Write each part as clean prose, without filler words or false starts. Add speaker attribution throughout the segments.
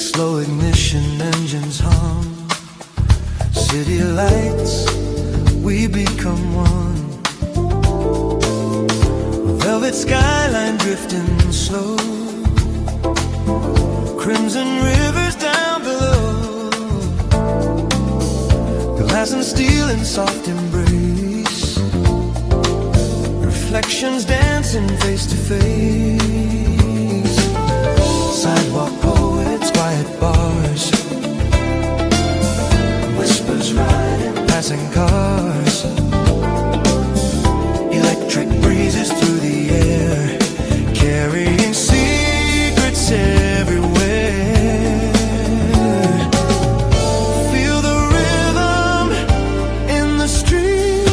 Speaker 1: Slow ignition, engines hum. City lights, we become one. Velvet skyline drifting slow. Crimson rivers down below. Glass and steel in soft embrace. Reflections dancing face to face. Sidewalk poets, quiet bars. Whispers riding, passing cars. Electric breezes through the air, carrying secrets everywhere. Feel the rhythm in the street.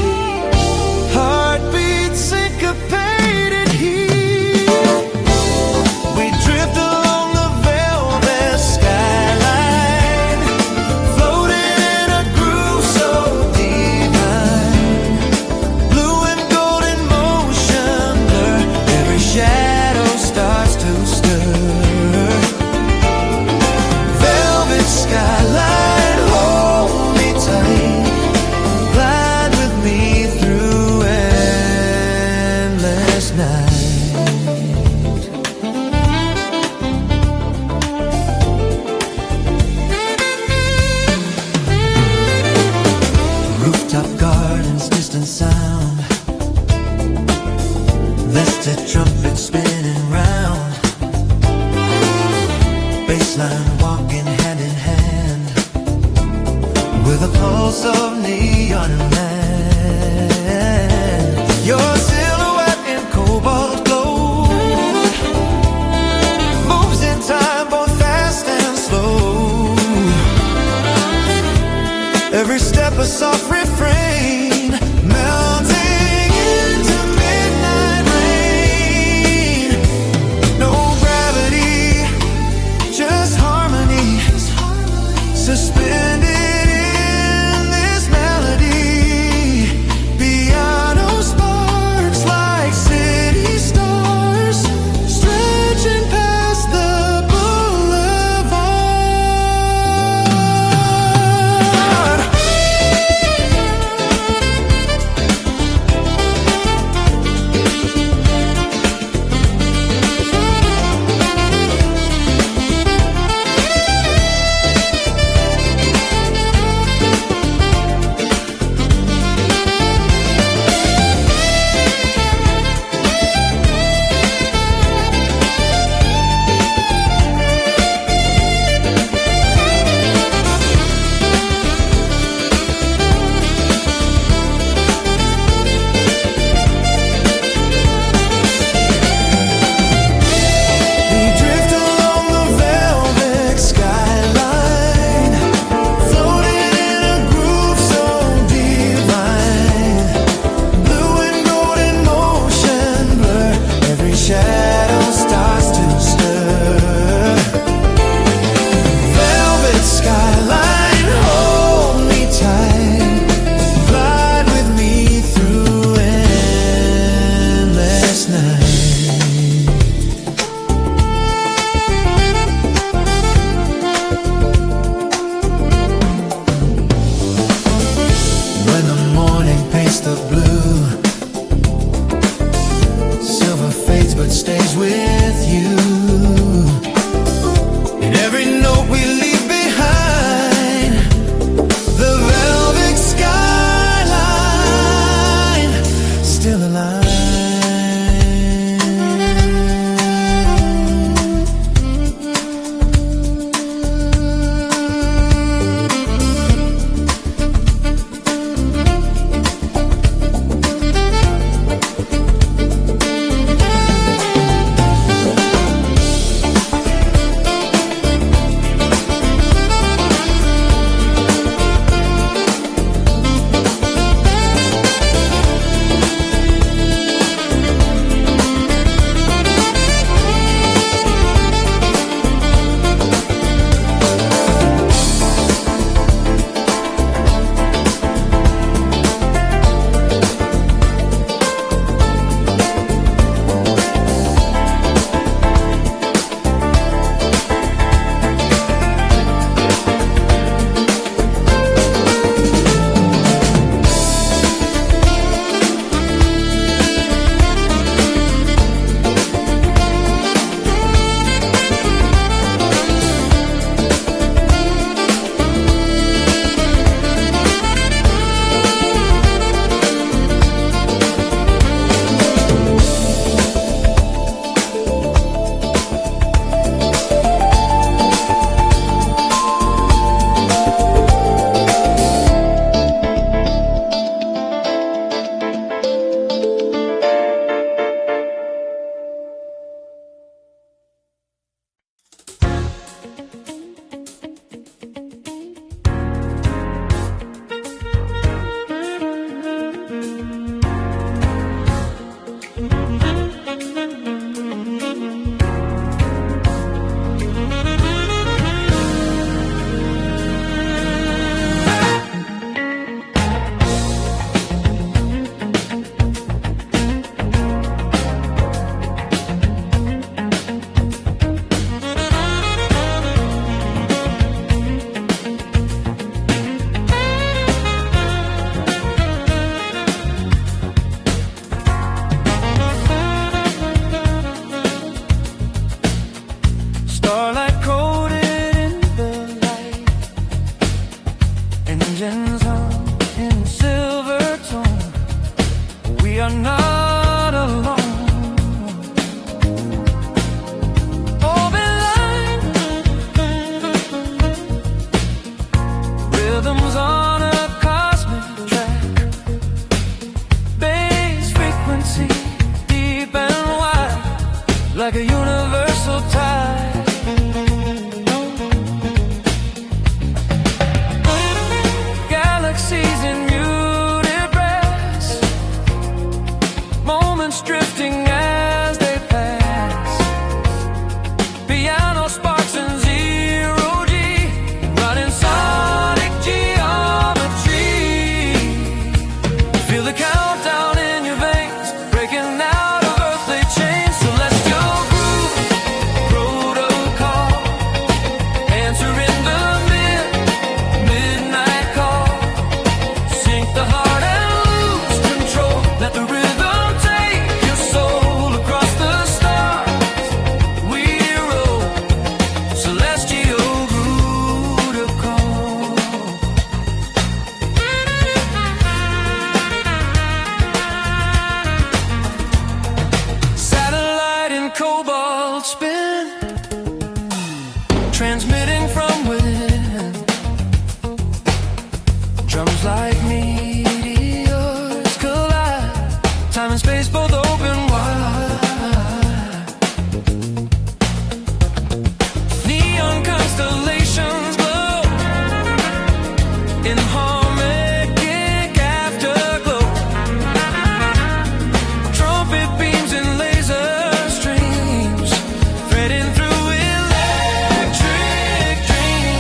Speaker 1: Heartbeats syncopated here. We drift along the velvet skyline, floating in a groove so divine. Blue and golden motion blur, every shadow starts to stir. Velvet skyline, hold me tight, glide with me through endless night. Rooftop gardens, distant sound. Vested trumpets spinning round. Baseline walking hand in hand, with a pulse of neon land. Your silhouette in cobalt glow moves in time, both fast and slow. Every step a soft refrain, melting into midnight rain. No gravity, just harmony, suspended in this melody. Piano sparks like city stars, stretching past the boulevard. transmitting from within. Drums like meteors collide, time and space both open wide. Neon constellations glow in harmonic afterglow. Trumpet beams and laser streams threading through electric dreams.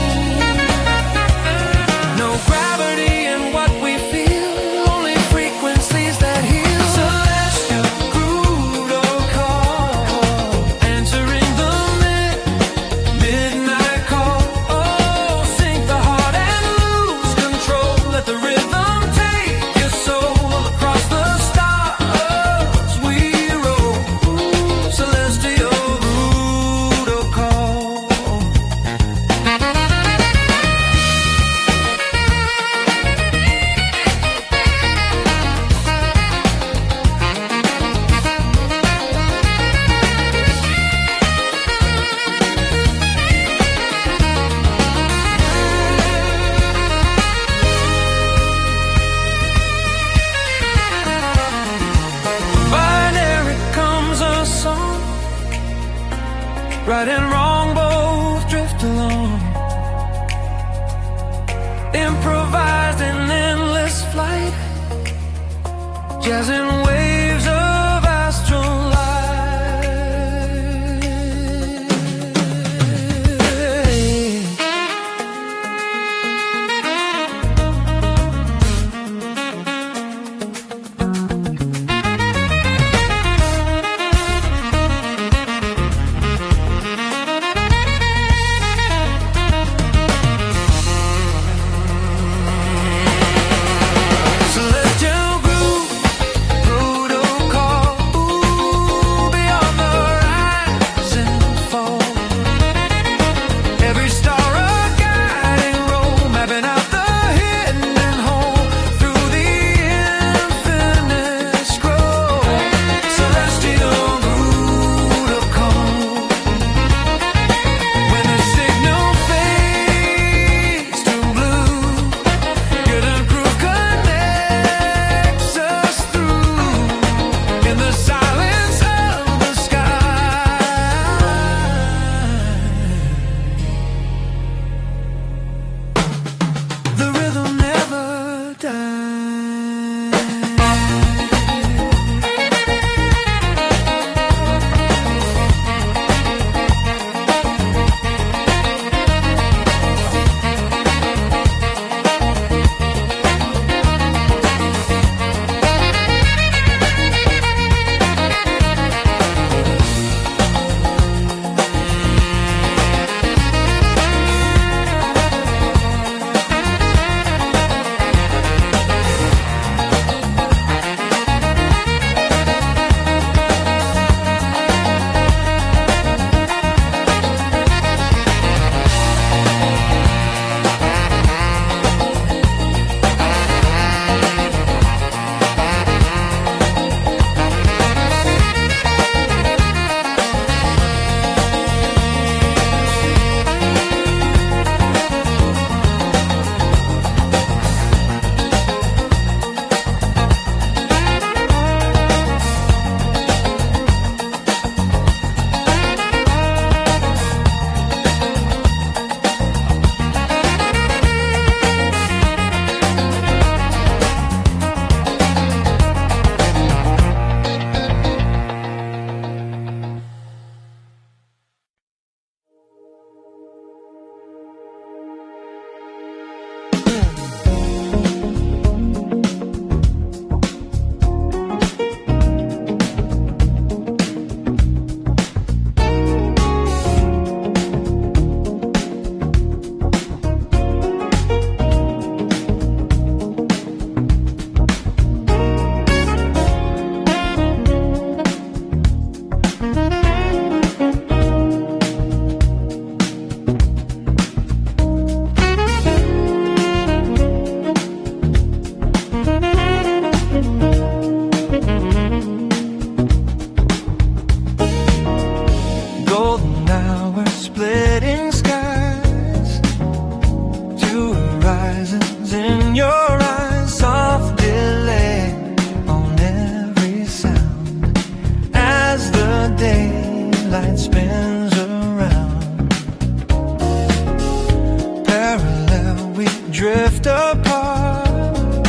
Speaker 1: drift apart,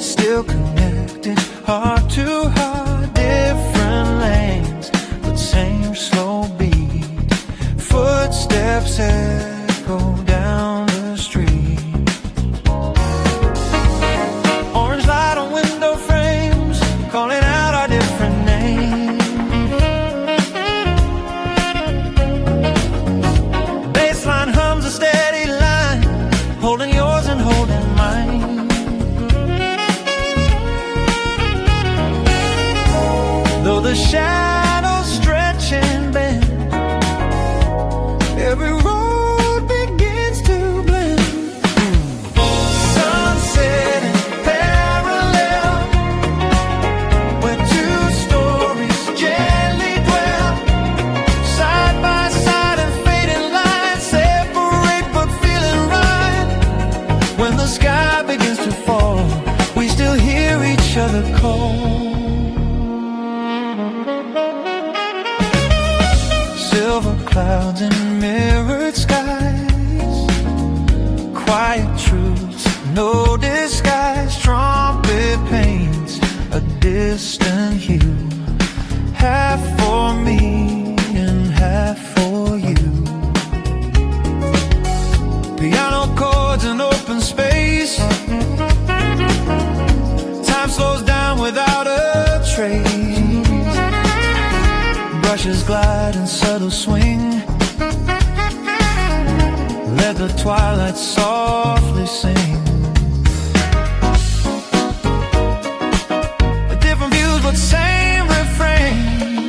Speaker 1: still connected, heart to heart, different lanes, but same slow beat. Footsteps echo down the street. Orange light on window frames, calling out our different names. Baseline hums a steady line, holding yours and holding mine. Though the shadows stretch and bend, every road begins to blend. Sunset and parallel, where two stories gently dwell, side by side and fading lines separate but feeling right. When the sky begins to fall, we still hear each other call. Silver clouds and mirrored skies, quiet truths, no disguise. Trumpet paints a distant hue, half for me and half for you. Piano chords and open space, time slows down without a trace. Brushes glide in subtle swing, let the twilight softly sing. Different views but same refrain.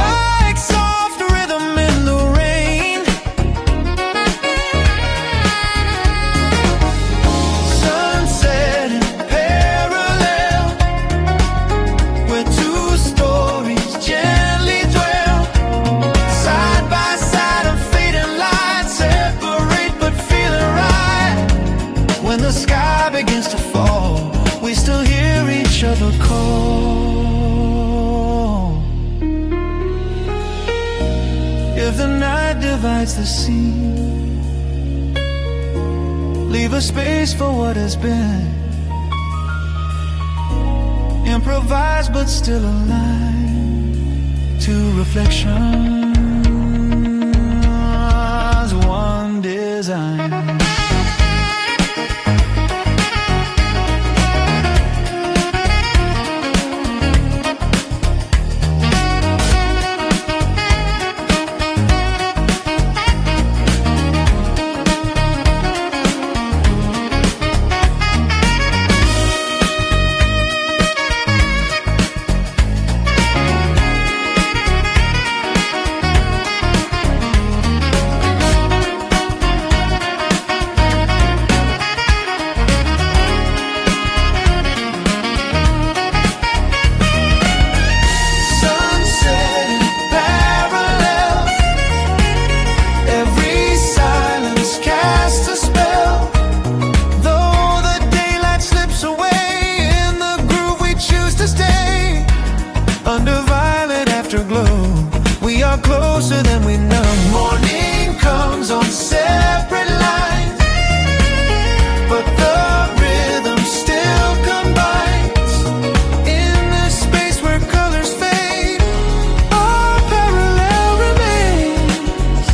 Speaker 1: Like soft rhythm in the rain. Sunset and parallel, where two stories gently dwell, side by side and fading light, separate but feeling right. When the sky begins to fall, we still hear each other call. If the night divides the sea, leave a space for what has been. Improvise but still aligned to reflections, one design. Sunset and parallel, every silence casts a spell. Though the daylight slips away, in the groove we choose to stay. Under violet afterglow, we are closer than we know. Morning comes on separate lines, but the rhythm still combines. In this space where colors fade, our parallel remains.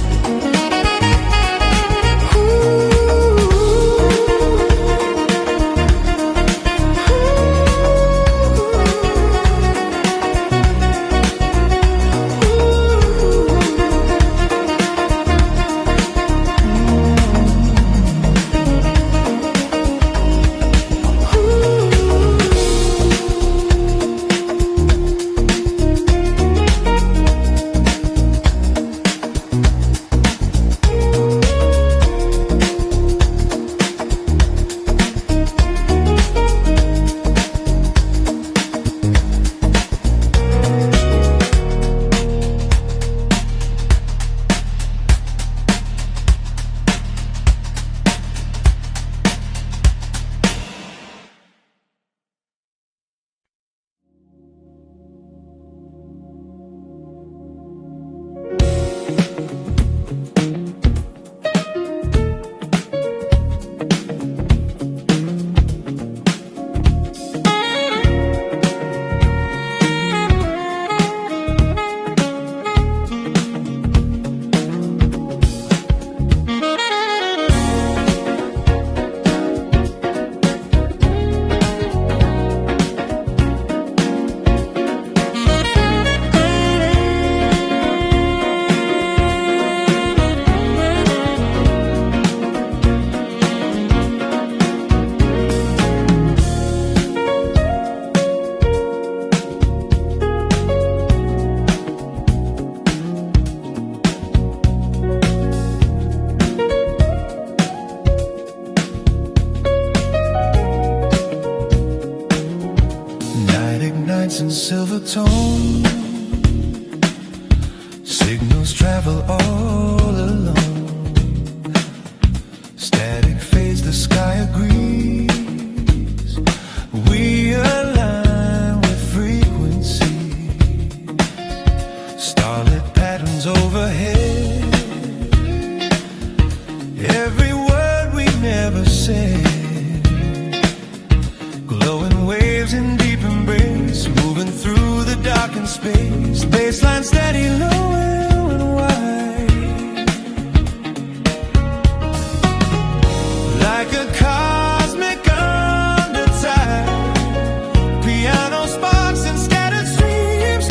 Speaker 1: travel all alone. Static fades, the sky agrees. We align with frequency. Starlit patterns overhead. Every word we never said. Glowing waves in deep embrace, moving through the darkened space. Baseline steady, low and wide. Like a cosmic undertide. Piano sparks and scattered streams,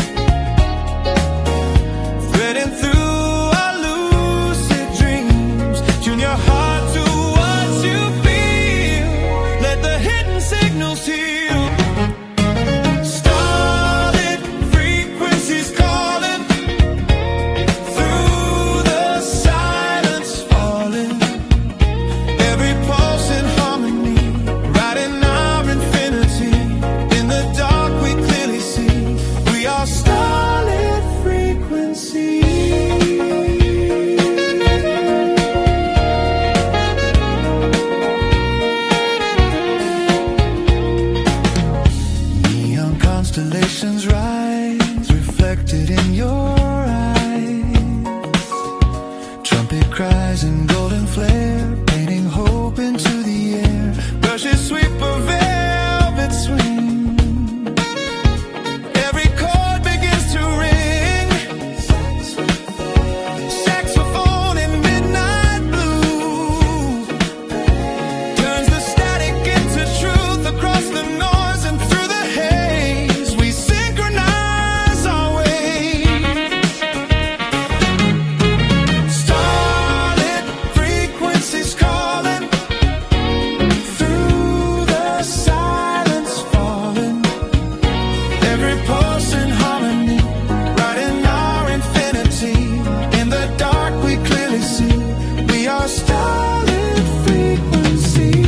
Speaker 1: threading through our lucid dreams. Tune your heart to what you feel. Let the hidden signals heal. Starlit frequencies calling through the silence falling. Every pulse in harmony, riding our infinity. In the dark we clearly see we are starlit frequencies. Neon constellations rise, reflected in your eyes. Trumpet cries and golden flare, painting hope into the air. Brushes sweep a velvet swing. Every chord begins to ring. Saxophone in midnight blue turns the static into truth. Across the noise and through the haze, we synchronize our ways. Starlit frequencies calling through the silence falling. Every pulse in harmony, riding our infinity. In the dark we clearly see we are starlit frequencies.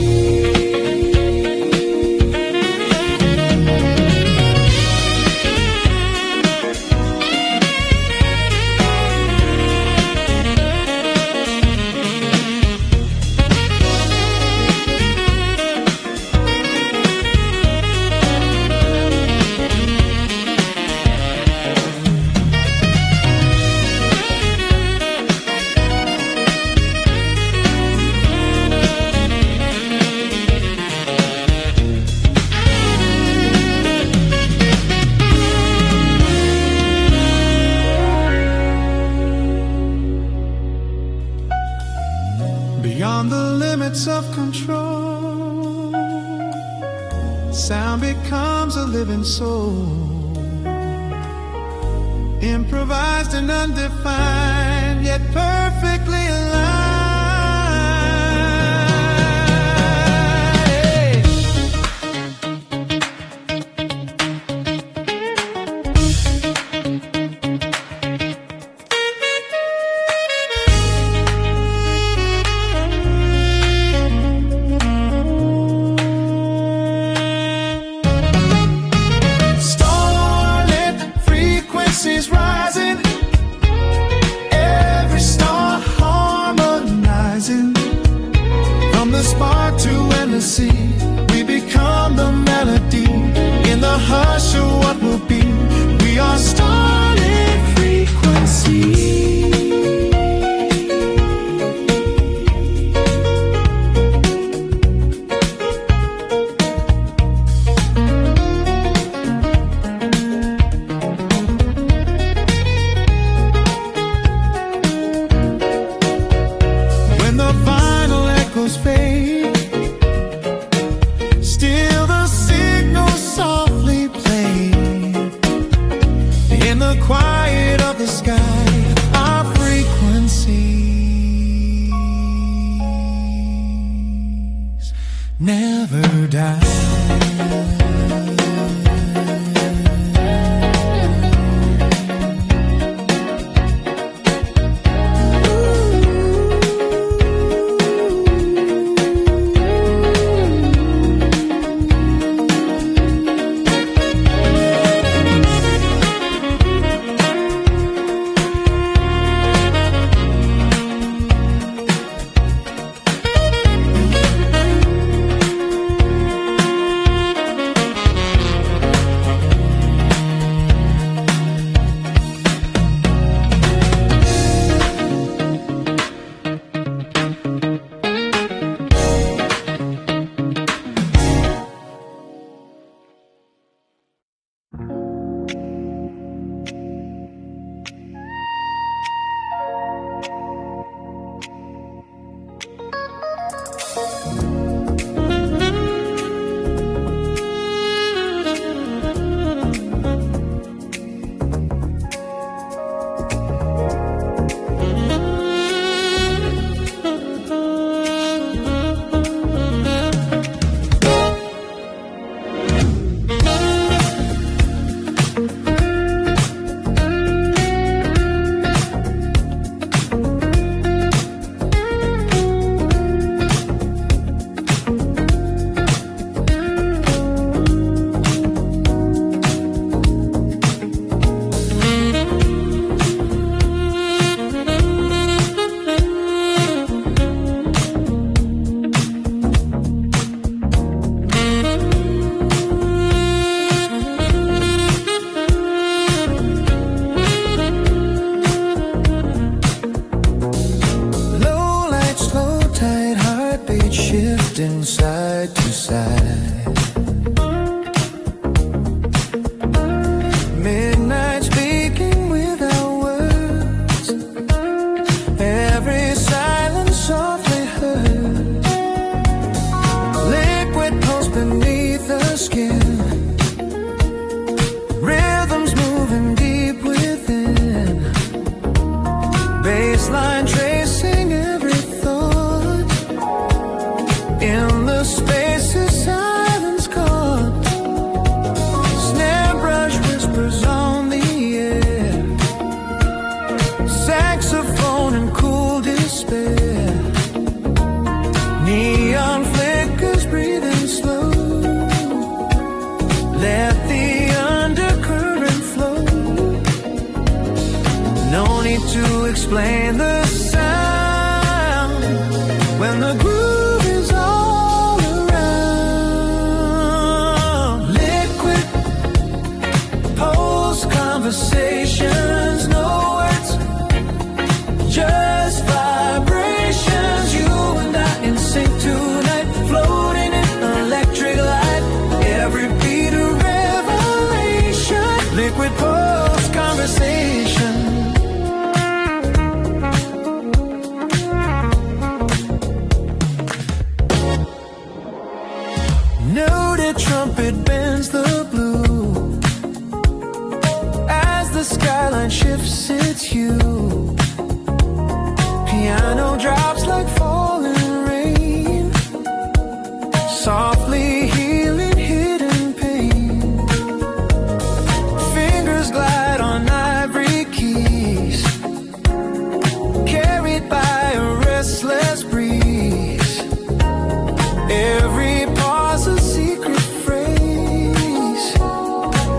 Speaker 1: Beyond the limits of control, sound becomes a living soul. Improvised and undefined, yet perfectly aligned. Starlit frequencies rising, every star harmonizing. From the spark to endless sea, we become the melody. In the hush of what will be, we are starlit frequencies. When the final echoes fade, still the signal softly played. In the quiet of the sky, our frequencies never die. baseline, tracing every thought. In the spaces silence caught, snare brush whispers on the air, saxophone and cool despair, neon flickers breathing slow. Let the undercurrent flow. No need to explain the sound when the groove is all around. Liquid pulse conversations, no words, just vibrations. You and I in sync tonight, floating in electric light. Every beat a revelation. Liquid pulse conversation. Noted trumpet bends the blue as the skyline shifts its hue. Piano drops like falling rain, softly healing hidden pain. Fingers glide on ivory keys, carried by a restless breeze. Every pause a secret phrase,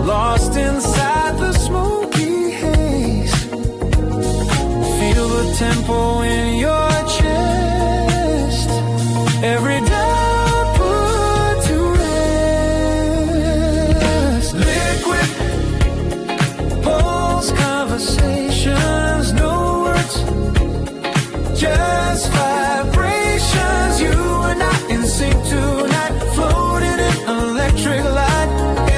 Speaker 1: lost inside the smoky haze. Feel the tempo in your chest, every doubt put to rest. Liquid pulse conversations, no words, just vibrations. You and I in sync tonight, floating in electric light.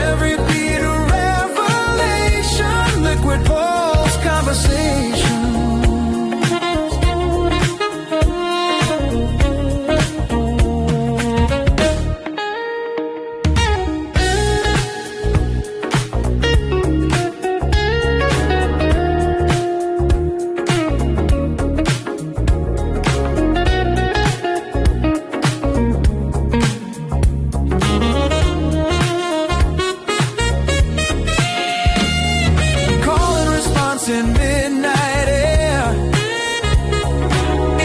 Speaker 1: Every beat a revelation. Liquid pulse conversation. Call and response in midnight air,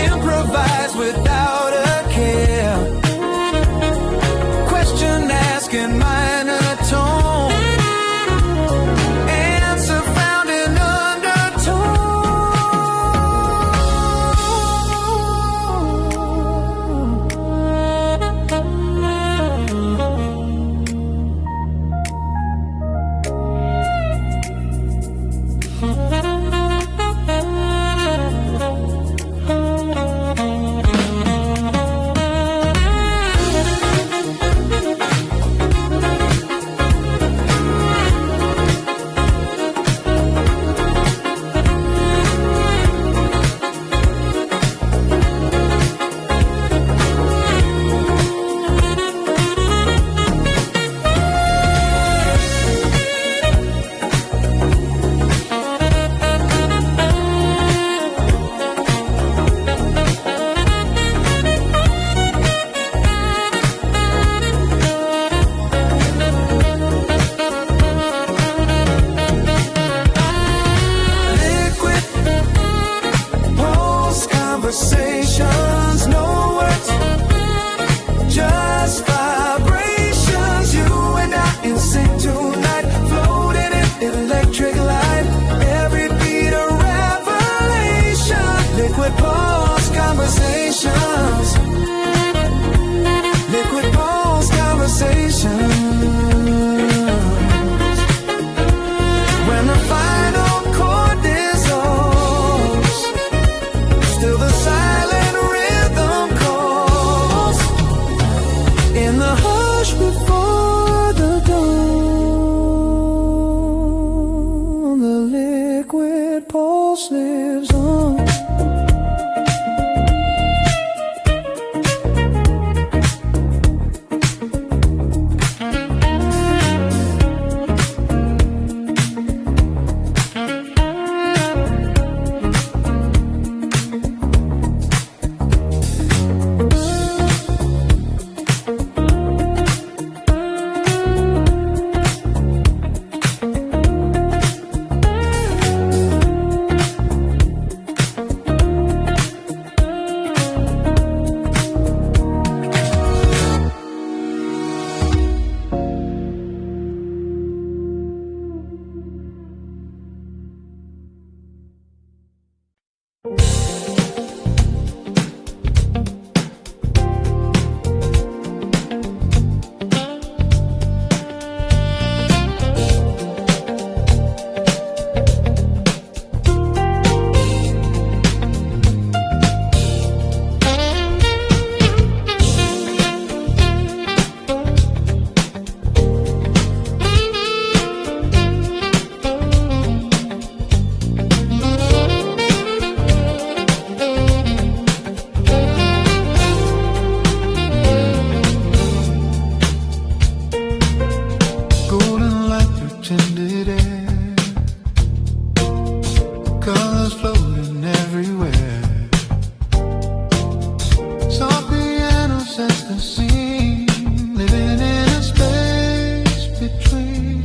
Speaker 1: improvise without a care. Question asking minor tone, answer found in liquid pulse conversations, no words, just vibrations. You and I in sync tonight, floating in electric light. Every beat a revelation. Liquid pulse conversations. Liquid pulse conversations. When the final chord dissolves, still the silent rhythm calls. In the hush before the dawn, the liquid pulse lives on. colors floating everywhere. Soft piano sets the scene, living in a space between.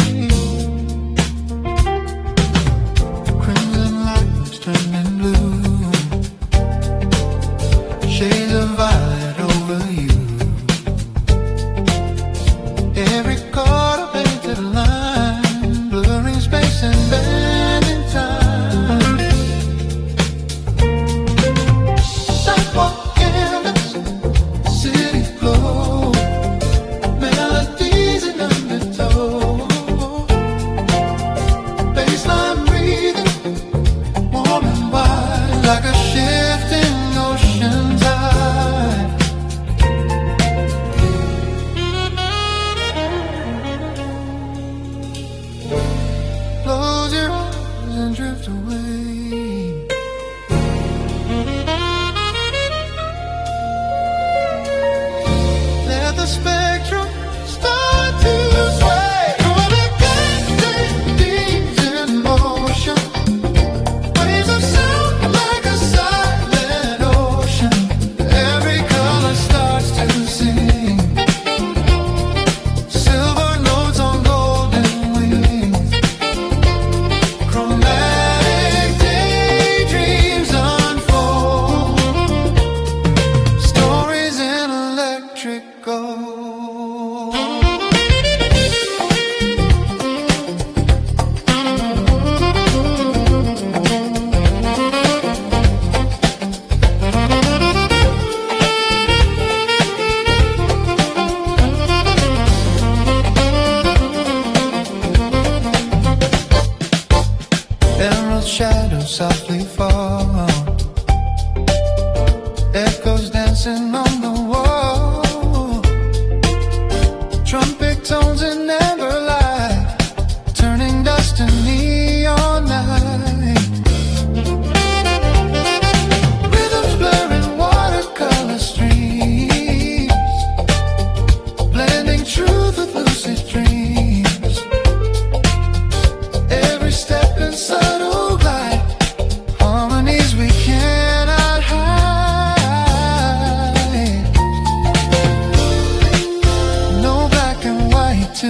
Speaker 1: Crimson lights turning blue, shades of violet over you. Every chord a painted line, blurring space and bending time. Sidewalk canvas, city floor, melodies in undertow. Baseline breathing, warm and wide, like a shifting ocean tide. Close your eyes and drift away. Let the spectrum start to sway. Navigating deep in motion, waves of sound like a silent ocean. Every color starts to sing, silver notes on golden wings. Chromatic daydreams unfold, stories in electric gold. Emerald shadows softly fall, echoes dancing on the wall. Trumpet tones in amber light, turning dust to neon night. Rhythms blurring watercolor streams, blending truth with lucid dreams. Every step in subtle glide, harmonies we cannot hide. No black and white to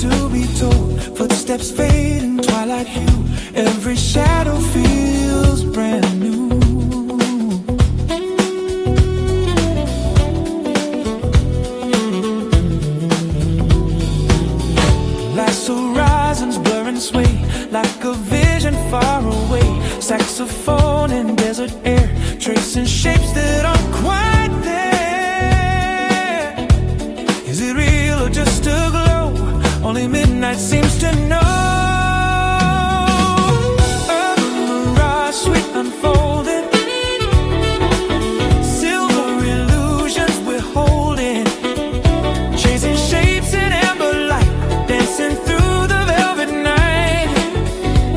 Speaker 1: to be told. Footsteps fade in twilight hue. Every shadow feels brand new. Last horizons blur and sway like a vision far away. Saxophone in desert air, tracing shapes that aren't quite there. Is it real or just a glow? Only midnight seems to know. A mirage, sweet unfolding, silver illusions we're holding, chasing shapes in amber light, dancing through the velvet night.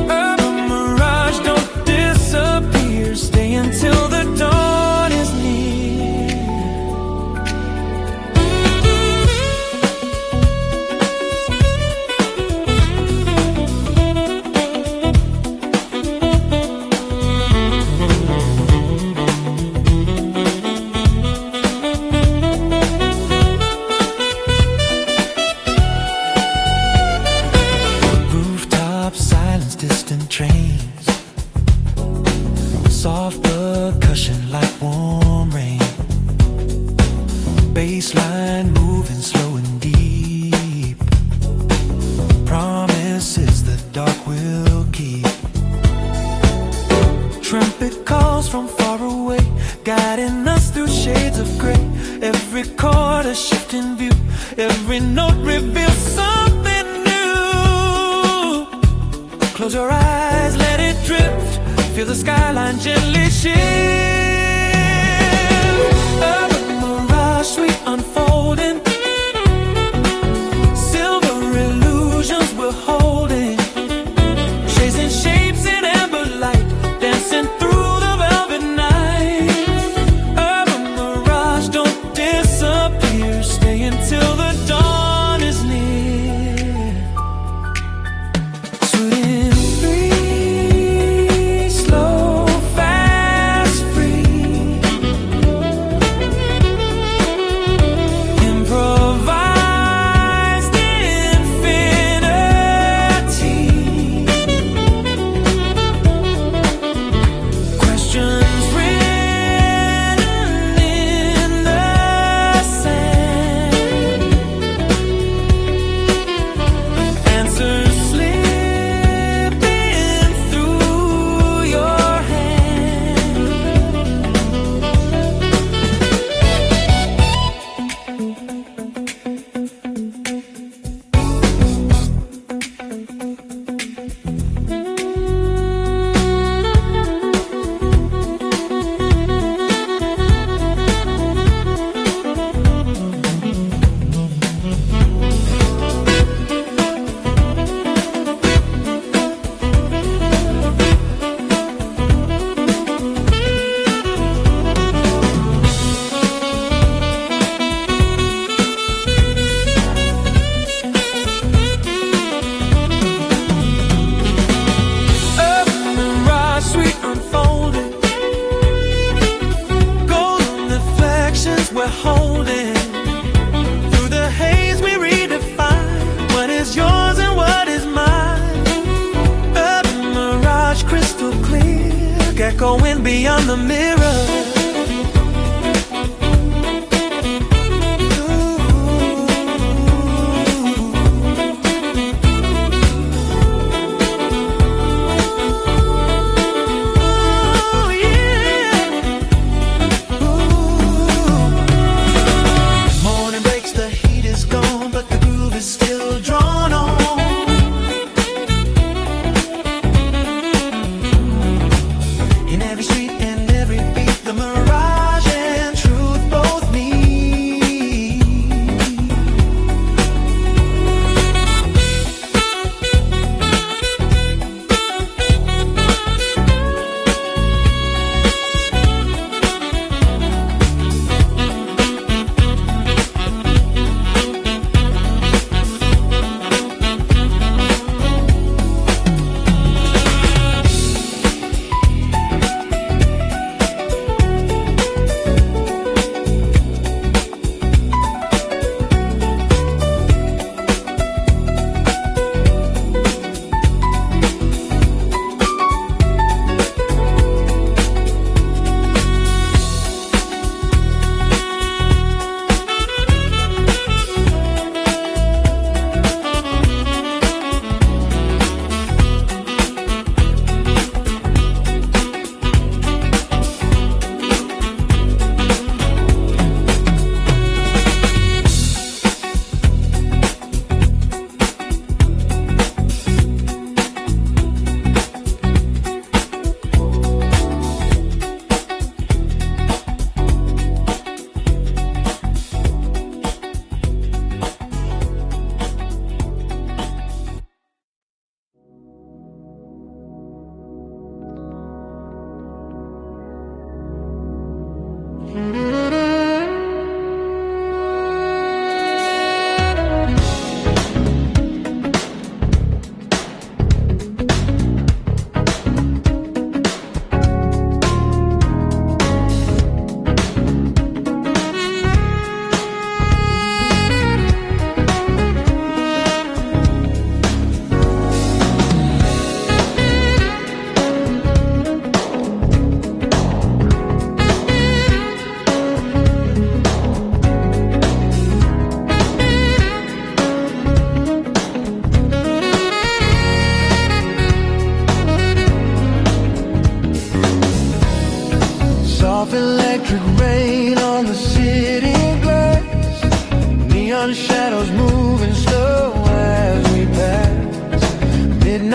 Speaker 1: A mirage, don't disappear, stay until the dawn is near. Rooftop silence, distant trains, soft percussion like warm rain, bassline moving slow and deep, promises the dark will keep. Trumpet calls from far away, guiding us through shades of gray. Every chord a shifting view, every note reveals something new. Close your eyes, let it drift, feel the skyline gently shift. A mirage, sweet unfolding, silver illusions we're holding, chasing shapes in amber light, dancing through the velvet night. A mirage, don't disappear, stay until the dawn is near. Sweet and free, slow, fast, free, improvised infinity. Questions written in the sand, answers slipping through your hand. A mirage, sweet unfolding, golden reflections we're holding. Through the haze we redefine what is yours and what is mine. A mirage, crystal clear, echoing beyond the mirror. Ooh, yeah. Ooh. Morning breaks, the heat is gone, but the groove is still drawn on. In every street and every beat,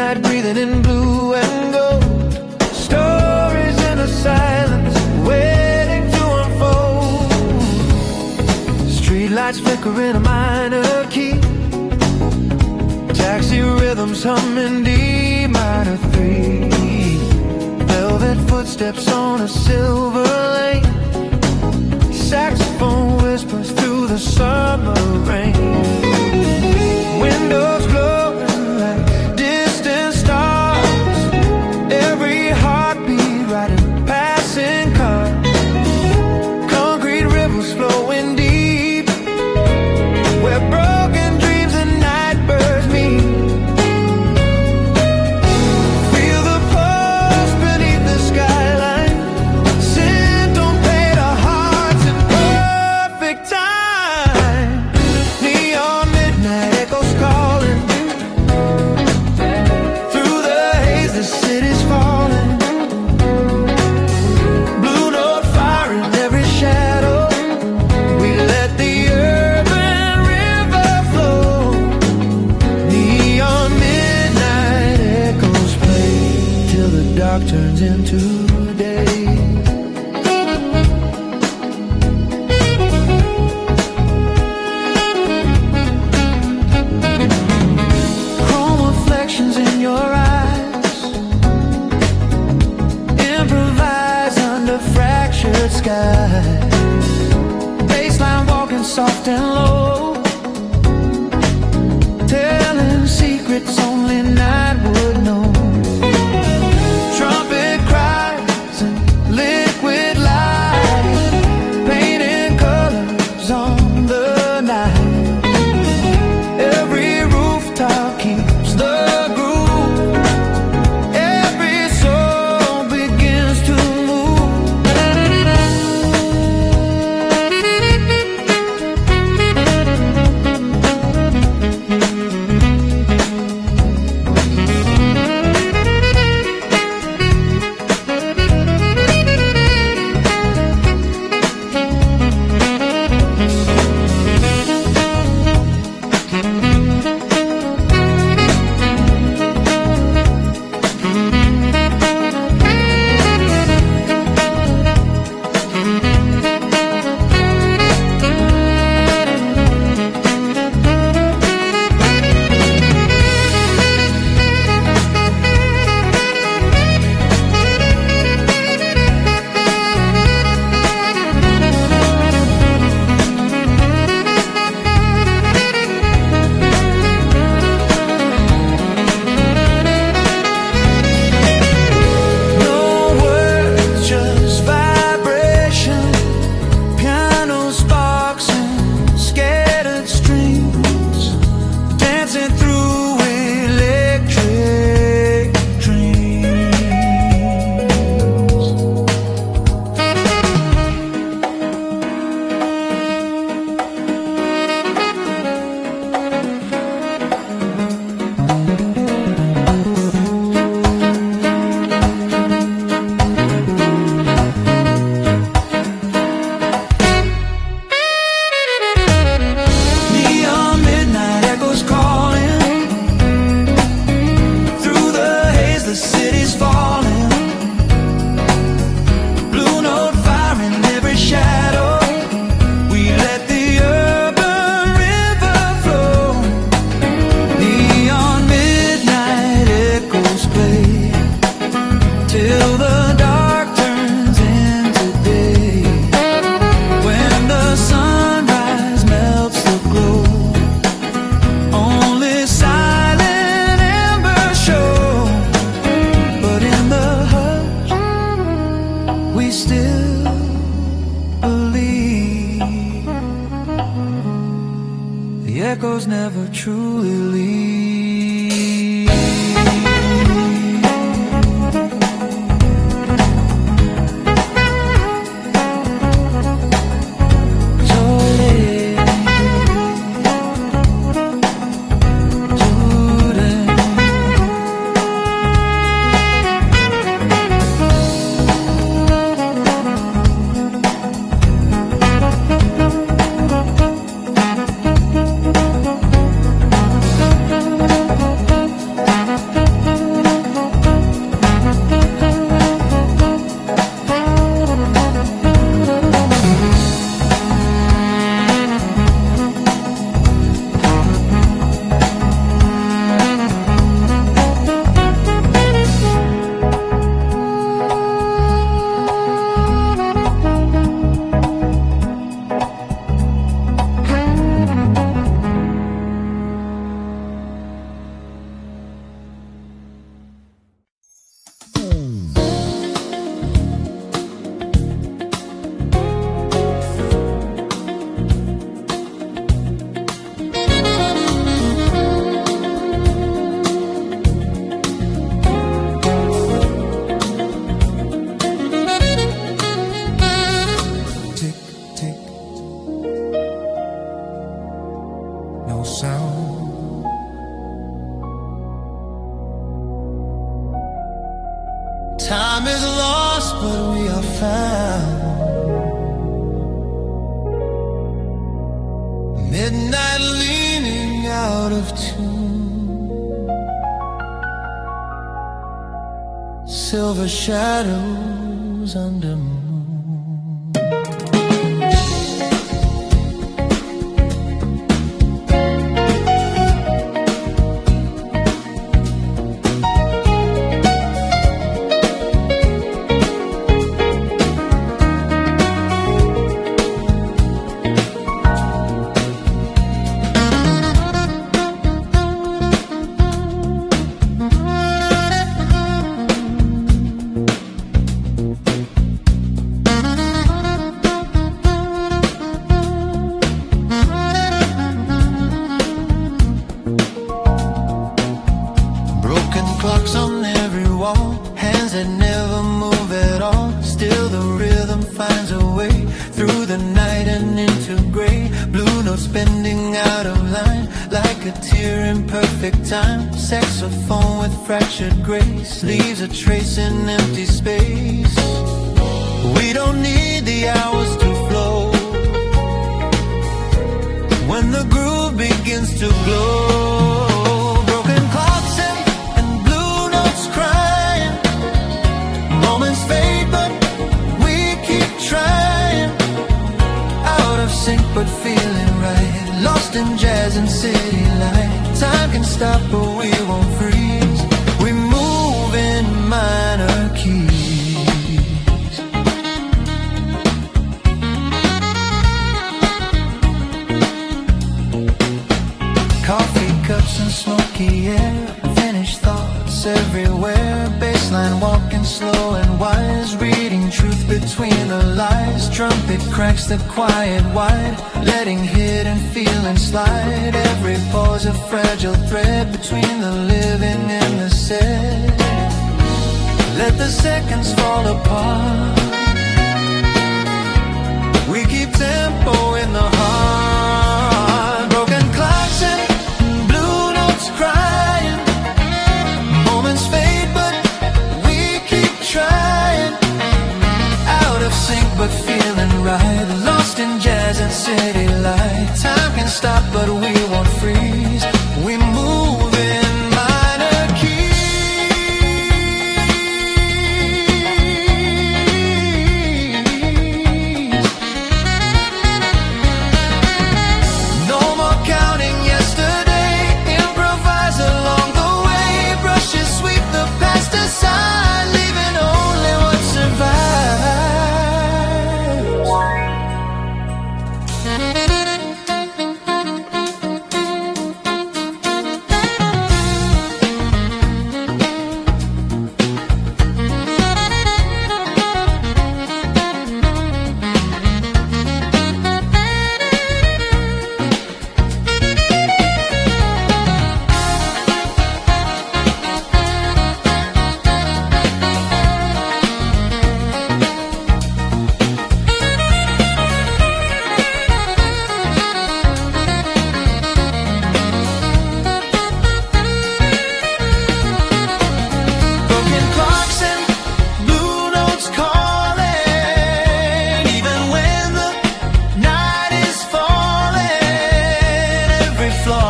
Speaker 1: night, breathing in blue and gold. Stories in the silence, waiting to unfold. Streetlights flickering a minor key, taxi rhythms humming D minor 3. Velvet footsteps on a silver lane, saxophone whispers through the summer rain. Windows glowing like distant stars, every heartbeat riding passing car. Concrete rivers flowing deep, where broken dreams and night birds meet. Feel the pulse beneath the skyline, scent on paid our hearts in perfect time. Neon midnight echoes calling, through the haze the city's falling. Blue note fire in every shadow, we let the urban river flow. Neon midnight echoes play till the dark turns into day. Chrome reflections in your eyes, improvise under fractured skies. Baseline walking soft and low, telling secrets only night would know. Trumpet cries Time is lost, but we are found. Midnight leaning out of tune, silver shadows under moon. Clocks on every wall, hands that never move at all. Still the rhythm finds a way through the night and into gray. Blue notes bending out of line, like a tear in perfect time. Saxophone with fractured grace leaves a trace in empty space. We don't need the hours to flow when the groove begins to glow. But feeling right, lost in jazz and city light. Time can stop, but we won't freeze. We move in minor keys. Coffee cups and smoky air, finished thoughts everywhere. Baseline walking slow and wise, reading truth between the lies. Trumpet cracks the quiet wide, letting hidden feelings slide. Every pause a fragile thread between the living and the said. Let the seconds fall apart. We keep tempo in the heart. Broken clocks and blue notes crying. Moments fade, but we keep trying. Out of sync, but feeling right. Lost in jazz and city light. Time can stop, but we won't freeze. We move in minor keys. No more counting yesterday. Improvise along the way. Brushes sweep the past aside, leaving only what survives.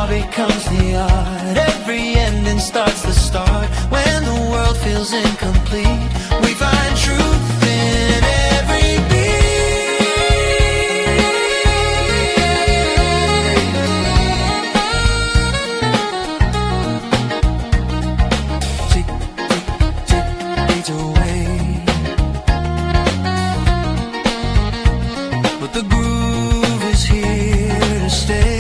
Speaker 1: Becomes the art. Every ending starts the start. When the world feels incomplete, we find truth in every beat. Tick, tick, tick, fades away, but the groove is here to stay.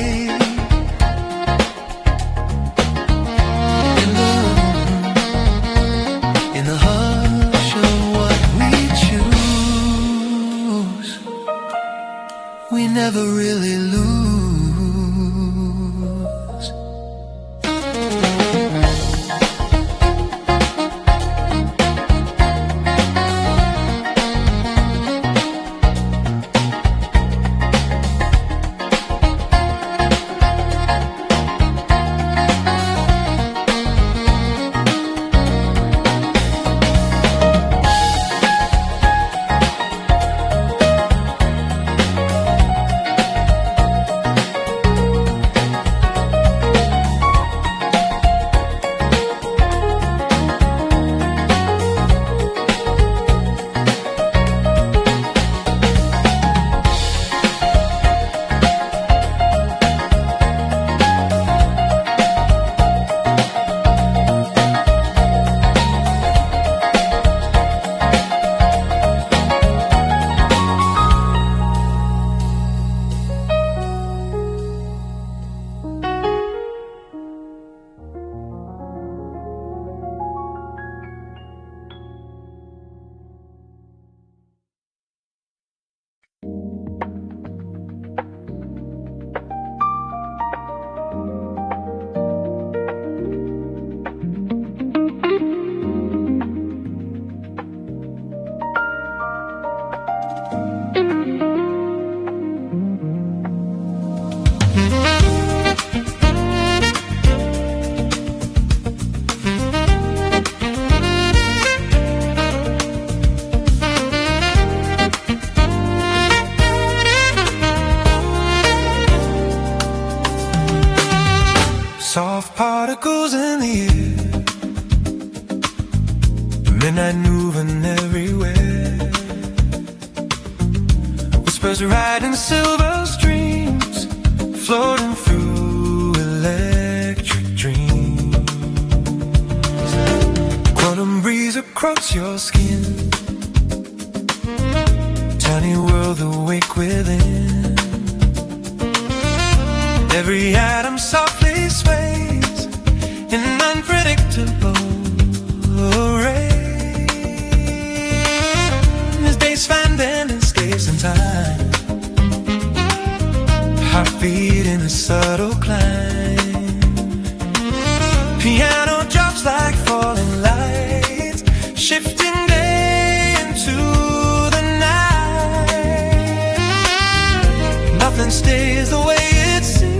Speaker 1: In the heart midnight moving everywhere. Whispers riding silver streams, floating through electric dreams. Quantum breeze across your skin, tiny world awake within. Every atom softly sways in unpredictable rays. As days find bending space and time, heartbeat in a subtle climb. Piano drops like falling lights, shifting day into the night. Nothing stays the way it seems.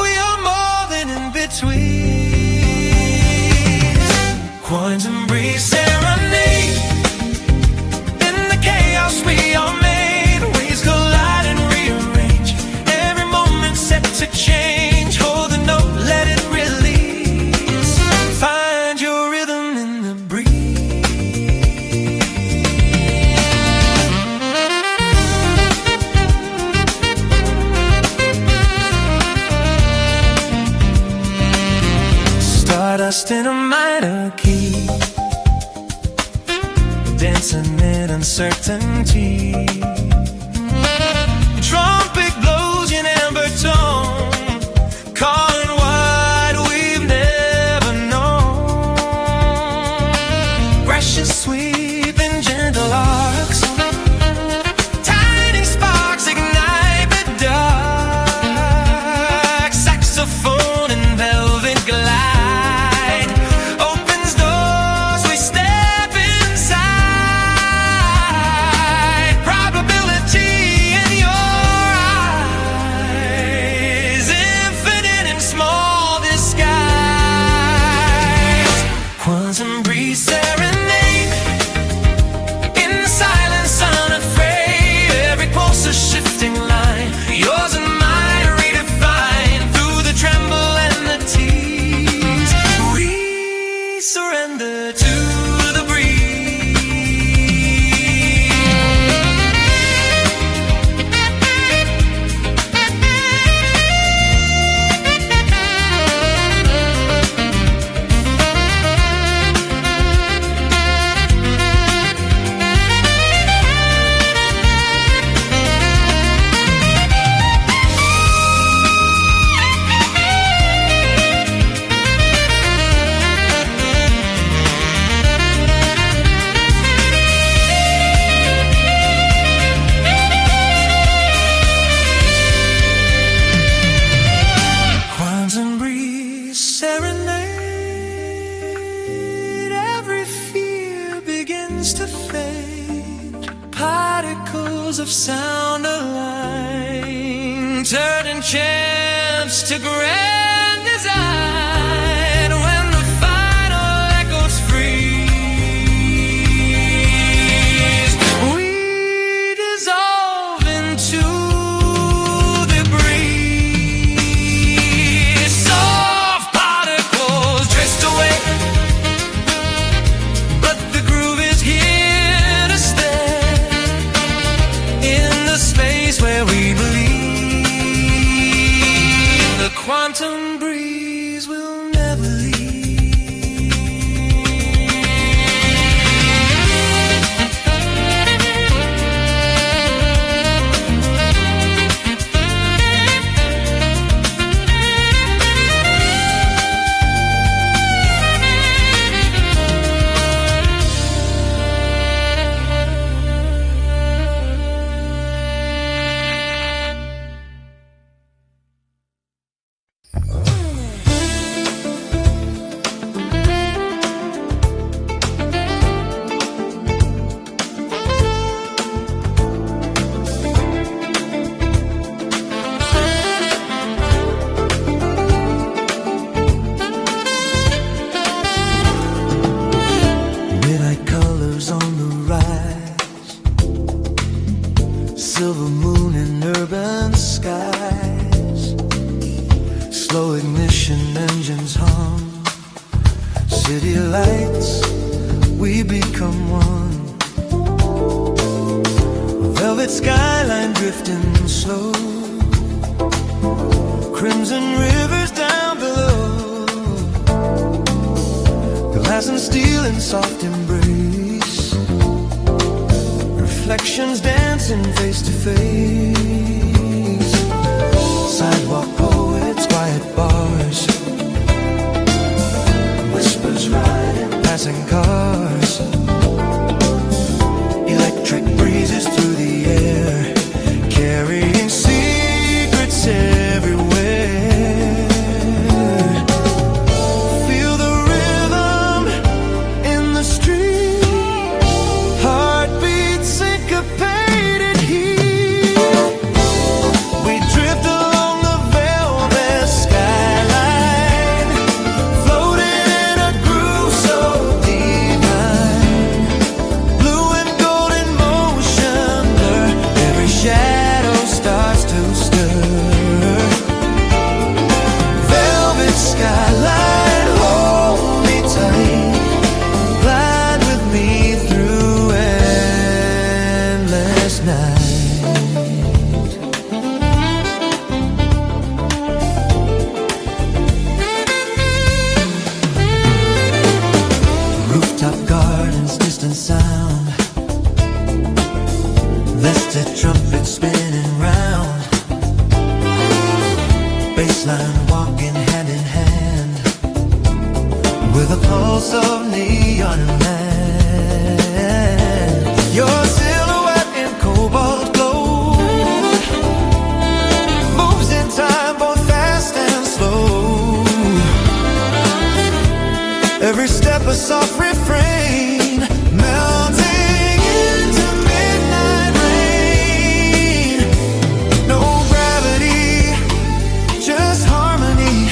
Speaker 1: We are more than in between. Quantum breeze serenade in the chaos we are made. Waves collide and rearrange, every moment set to change. Hold the note, let it release. Find your rhythm in the breeze. Stardust in a minor key, dancing in uncertainty. Trumpet blows in amber tone, calling what we've never known. Brushes sweep in gentle arcs, tiny sparks ignite the dark. Saxophone and velvet glide opens doors, we step inside. Probability in your eyes, infinite and small disguise. Quantum breeze serenade in the silence unafraid. Every pulse a shifting line, yours and mine redefined. Through the tremble and the tease, we surrender to the quantum breeze serenade. Every fear begins to fade. Particles of sound align, turning chance to grand design. When the final echoes freeze, we dissolve into the breeze. Soft particles drift away, but the groove is here to stay. In the space where we believe, the quantum breeze will never leave. silver moon in urban skies. Slow ignition engines hum, city lights, we become one. Velvet skyline drifting slow, crimson rivers down below, glass and steel in soft embrace, reflections dancing face to face. Sidewalk poets, quiet bars, whispers riding passing cars, electric breezes through the air, carrying secrets everywhere. Feel the rhythm in the street, heartbeats syncopated here. We drift along the velvet skyline, floating in a groove so divine. Blue and golden motion blur, every shadow starts to stir. Velvet skyline, hold me tight, glide with me through endless night. Rooftop gardens, distant sound, vested trumpets spinning round, baseline walking hand in hand, with a pulse of neon and land. Your silhouette in cobalt glow moves in time, both fast and slow. Every step a soft refrain, melting into midnight rain. No gravity, just harmony,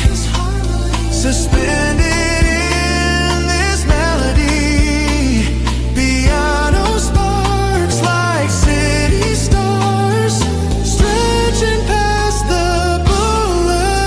Speaker 1: suspended in this melody. Piano sparks like city stars, stretching past the boulevard.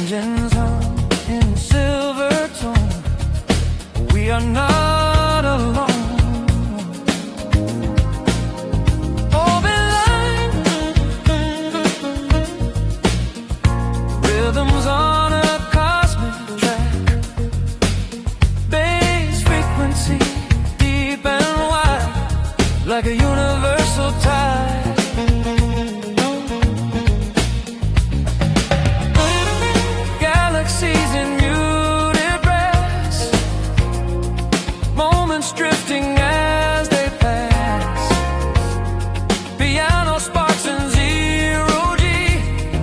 Speaker 1: engines hum in silver tone. We are not alone. Open line, rhythms on a cosmic track. Bass frequency, deep and wide, like a universal tide. Galaxies in muted rest, moments drifting as they pass. Piano sparks in zero G,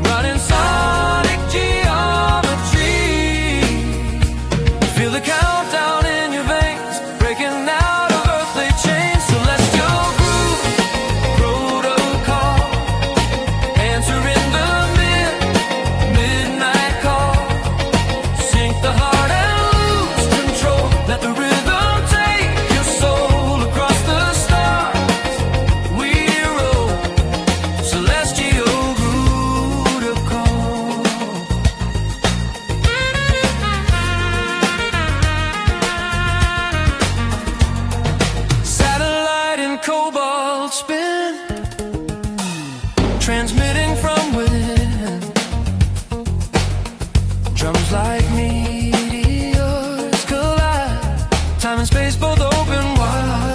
Speaker 1: running sonic geometry. Feel the countdown in your veins, breaking out of earthly chains. Celestial groove, protocol, answering the midnight call. Sink the heart and lose control. Let the rhythm take your soul across the stars. We roll, celestial protocol. Satellite in cobalt spin, transmitting from within. Drums like meteors collide, time and space both open wide.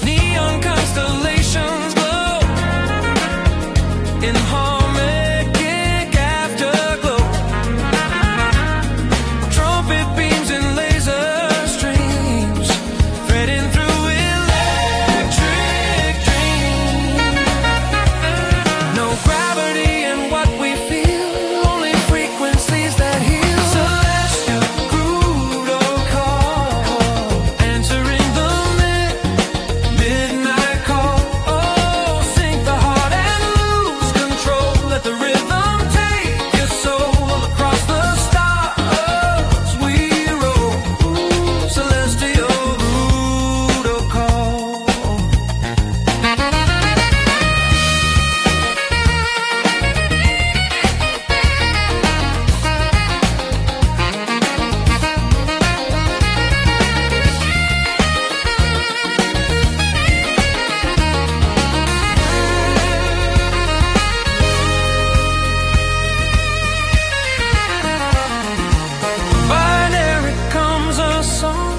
Speaker 1: Neon constellations glow in harmonic afterglow. Trumpet beams and laser streams, threading through electric dreams. No gravity in what we feel, only frequencies that heal. Celestial protocol, answering the midnight call. Oh, sink the heart and lose control. Let the rhythm take your soul across the stars. We roll, celestial protocol. Binary comes a song,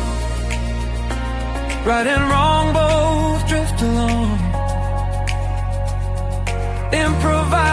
Speaker 1: right and wrong both drift along. Improvise